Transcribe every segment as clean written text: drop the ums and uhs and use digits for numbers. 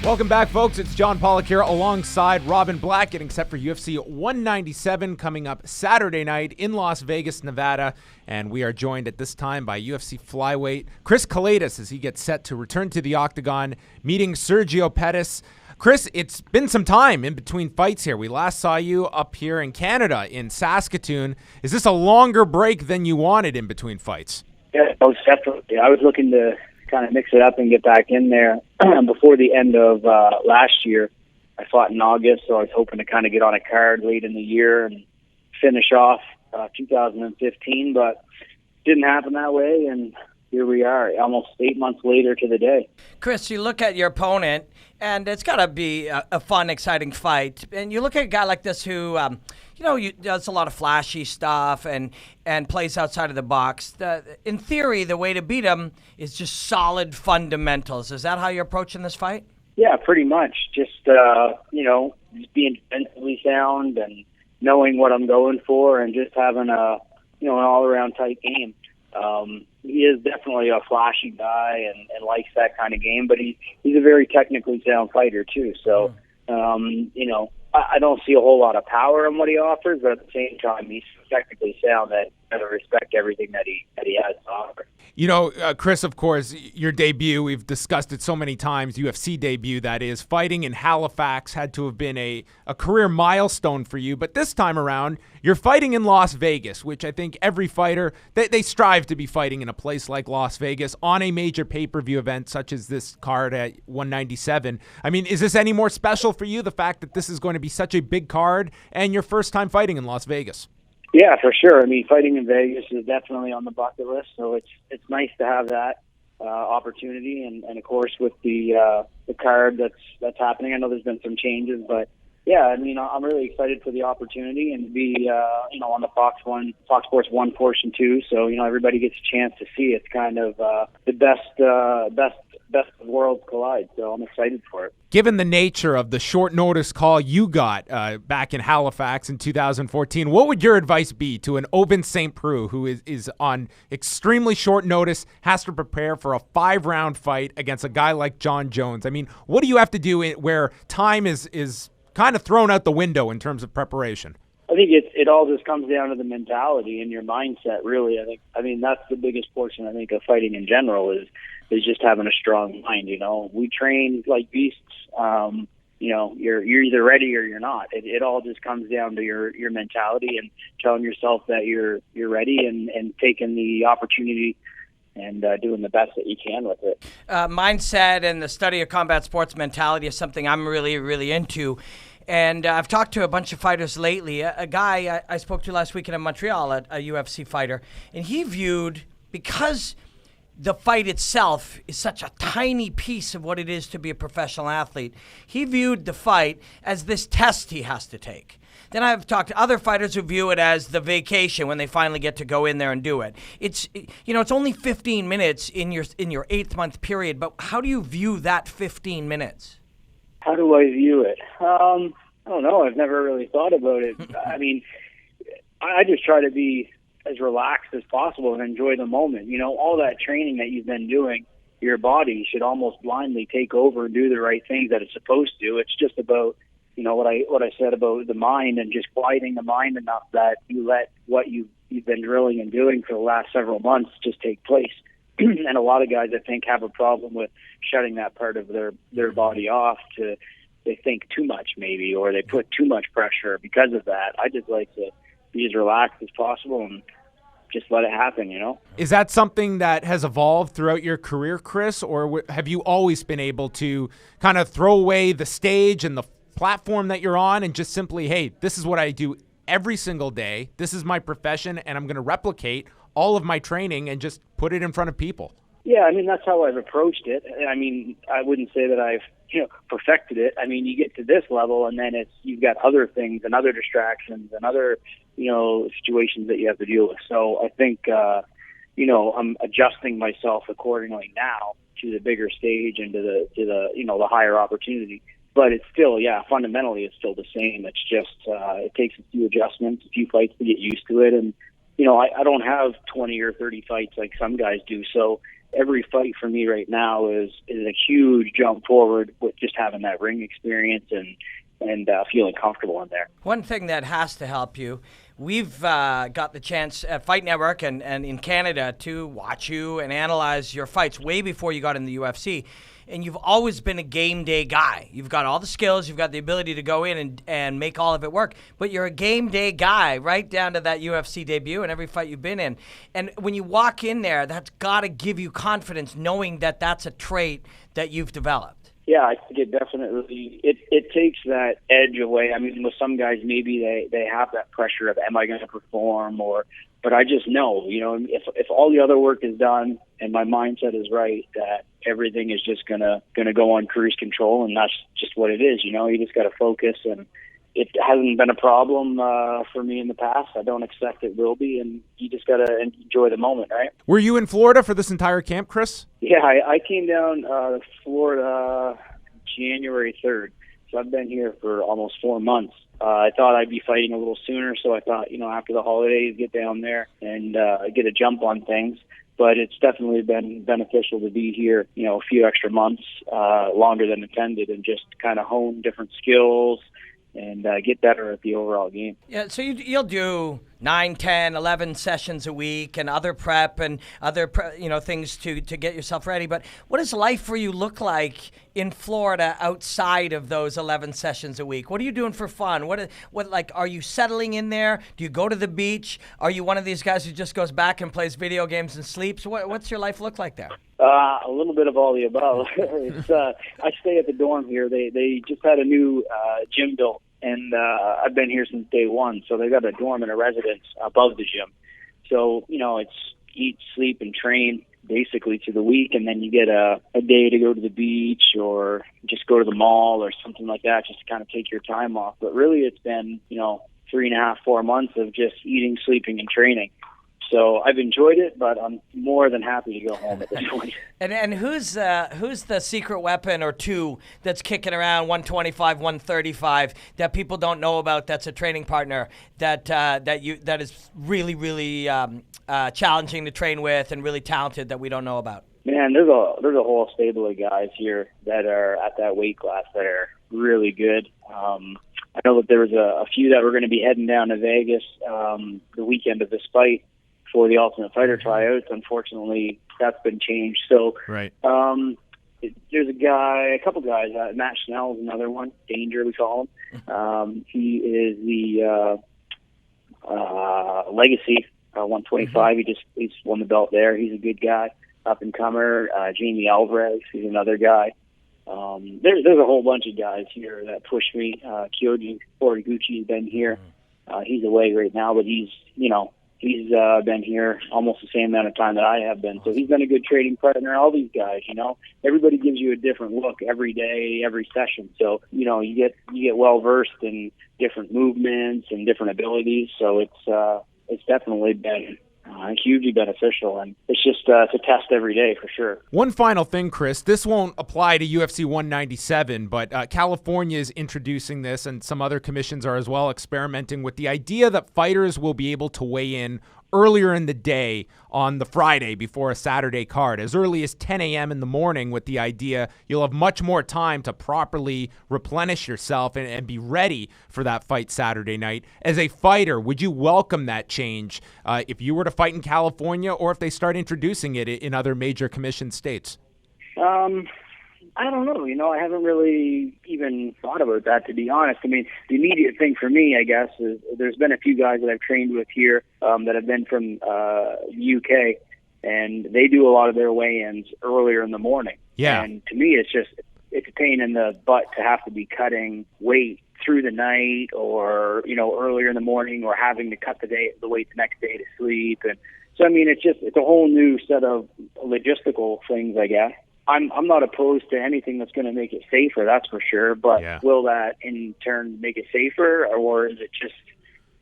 Welcome back, folks. It's John Pollock here alongside Robin Black, getting set for UFC 197 coming up Saturday night in Las Vegas, Nevada. And we are joined at this time by UFC flyweight Chris Kelades as he gets set to return to the octagon, meeting Sergio Pettis. Chris, it's been some time in between fights here. We last saw you up here in Canada in Saskatoon. Is this a longer break than you wanted in between fights? Yeah, most definitely. I was looking to kind of mix it up and get back in there before the end of last year. I fought in August, so I was hoping to kind of get on a card late in the year and finish off 2015, but didn't happen that way, and here we are, almost 8 months later to the day. Chris, you look at your opponent, and it's got to be a fun, exciting fight. And you look at a guy like this who, does a lot of flashy stuff and plays outside of the box. In theory, the way to beat him is just solid fundamentals. Is that how you're approaching this fight? Yeah, pretty much. Just being defensively sound and knowing what I'm going for, and just having an all-around tight game. He is definitely a flashy guy and likes that kind of game, but he's a very technically sound fighter too. So, I don't see a whole lot of power in what he offers, but at the same time, he's technically sound that I respect everything that he has to offer. Chris, of course, your debut, we've discussed it so many times, UFC debut, that is, fighting in Halifax had to have been a career milestone for you. But this time around, you're fighting in Las Vegas, which I think every fighter, they strive to be fighting in a place like Las Vegas on a major pay-per-view event such as this card at 197. I mean, is this any more special for you, the fact that this is going to be such a big card and your first time fighting in Las Vegas? Yeah, for sure. I mean, fighting in Vegas is definitely on the bucket list, so it's nice to have that opportunity, and of course with the card that's happening. I know there's been some changes, but yeah, I mean, I'm really excited for the opportunity and to be on the Fox Sports 1 portion too. So everybody gets a chance to see. It's kind of the best of worlds collide. So I'm excited for it. Given the nature of the short notice call you got back in Halifax in 2014, what would your advice be to an Oben St. Preux who is on extremely short notice, has to prepare for a 5-round fight against a guy like John Jones? I mean, what do you have to do where time is kind of thrown out the window in terms of preparation? I think it all just comes down to the mentality and your mindset, really. I mean that's the biggest portion, I think, of fighting in general is just having a strong mind. We train like beasts. You're either ready or you're not. It all just comes down to your mentality and telling yourself that you're ready and taking the opportunity and doing the best that you can with it. Mindset and the study of combat sports mentality is something I'm really, really into. And I've talked to a bunch of fighters lately. A guy I spoke to last weekend in Montreal, a UFC fighter, and he viewed, because the fight itself is such a tiny piece of what it is to be a professional athlete, he viewed the fight as this test he has to take. Then I've talked to other fighters who view it as the vacation when they finally get to go in there and do it. It's only 15 minutes in your 8-month period, but how do you view that 15 minutes? How do I view it? I don't know. I've never really thought about it. I mean, I just try to be as relaxed as possible and enjoy the moment. All that training that you've been doing, your body should almost blindly take over and do the right things that it's supposed to. It's just about, what I said about the mind and just quieting the mind enough that you let what you've been drilling and doing for the last several months just take place. And a lot of guys, I think, have a problem with shutting that part of their body off. They think too much maybe, or they put too much pressure because of that. I just like to be as relaxed as possible and just let it happen, Is that something that has evolved throughout your career, Chris, or have you always been able to kind of throw away the stage and the platform that you're on and just simply, hey, this is what I do every single day. This is my profession, and I'm going to replicate all of my training and just put it in front of people? Yeah, I mean, that's how I've approached it. I mean, I wouldn't say that I've perfected it. I mean, you get to this level, and then you've got other things and other distractions and other situations that you have to deal with. So I think I'm adjusting myself accordingly now to the bigger stage and to the higher opportunity. But it's still, fundamentally it's still the same. It's just it takes a few adjustments, a few fights to get used to it, and I don't have 20 or 30 fights like some guys do. So every fight for me right now is a huge jump forward with just having that ring experience and feeling comfortable in there. One thing that has to help you, we've got the chance at Fight Network and in Canada to watch you and analyze your fights way before you got in the UFC. And you've always been a game day guy. You've got all the skills. You've got the ability to go in and make all of it work. But you're a game day guy right down to that UFC debut and every fight you've been in. And when you walk in there, that's got to give you confidence knowing that that's a trait that you've developed. Yeah, I think it definitely it takes that edge away. I mean, with some guys, maybe they have that pressure of, am I going to perform? But I just know, if all the other work is done and my mindset is right, that everything is just gonna go on cruise control, and that's just what it is. You just got to focus, and it hasn't been a problem for me in the past. I don't expect it will be, and you just got to enjoy the moment, right? Were you in Florida for this entire camp, Chris? Yeah, I came down to Florida January 3rd, so I've been here for almost 4 months. I thought I'd be fighting a little sooner, so I thought, after the holidays, get down there and get a jump on things. But it's definitely been beneficial to be here, a few extra months, longer than intended, and just kind of hone different skills and get better at the overall game. Yeah, so you'll do 9, 10, 11 sessions a week and other prep and other things to get yourself ready. But what does life for you look like in Florida outside of those 11 sessions a week? What are you doing for fun? What are you settling in there? Do you go to the beach? Are you one of these guys who just goes back and plays video games and sleeps? What's your life look like there? A little bit of all the above. I stay at the dorm here. They just had a new gym built, and I've been here since day one. So they got a dorm and a residence above the gym. So, it's eat, sleep, and train basically to the week, and then you get a day to go to the beach or just go to the mall or something like that, just to kind of take your time off. But really it's been, 3.5, 4 months of just eating, sleeping, and training. So I've enjoyed it, but I'm more than happy to go home at this point. And who's the secret weapon or two that's kicking around 125, 135 that people don't know about? That's a training partner that is really, really challenging to train with and really talented that we don't know about. Man, there's a whole stable of guys here that are at that weight class that are really good. I know that there was a few that were going to be heading down to Vegas the weekend of this fight for the Ultimate Fighter tryouts. Unfortunately, that's been changed. So right. There's a couple guys. Matt Schnell is another one. Danger, we call him. He is the Legacy 125. He's won the belt there. He's a good guy, up and comer. Jamie Alvarez, he's another guy. There's a whole bunch of guys here that push me. Kyoji Horiguchi's been here. He's away right now, but he's been here almost the same amount of time that I have been. So he's been a good trading partner. All these guys, everybody gives you a different look every day, every session. So, you get well versed in different movements and different abilities. So it's definitely been hugely beneficial, and it's just it's a test every day for sure. One final thing, Chris, this won't apply to UFC 197, but California is introducing this, and some other commissions are as well experimenting with the idea that fighters will be able to weigh in earlier in the day on the Friday before a Saturday card, as early as 10 a.m. in the morning, with the idea you'll have much more time to properly replenish yourself and be ready for that fight Saturday night. As a fighter, would you welcome that change if you were to fight in California, or if they start introducing it in other major commission states? I don't know. I haven't really even thought about that, to be honest. I mean, the immediate thing for me, I guess, is there's been a few guys that I've trained with here that have been from the UK, and they do a lot of their weigh-ins earlier in the morning. Yeah. And to me, it's a pain in the butt to have to be cutting weight through the night, or earlier in the morning, or having to cut the weight the next day to sleep. And so, I mean, it's a whole new set of logistical things, I guess. I'm not opposed to anything that's going to make it safer, that's for sure. But Will that in turn make it safer, or is it just,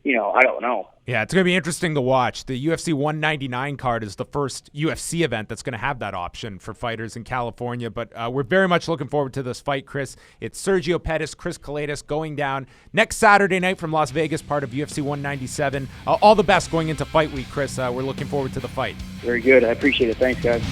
I don't know. Yeah, it's going to be interesting to watch. The UFC 199 card is the first UFC event that's going to have that option for fighters in California. But we're very much looking forward to this fight, Chris. It's Sergio Pettis, Chris Kelades going down next Saturday night from Las Vegas, part of UFC 197. All the best going into fight week, Chris. We're looking forward to the fight. Very good. I appreciate it. Thanks, guys.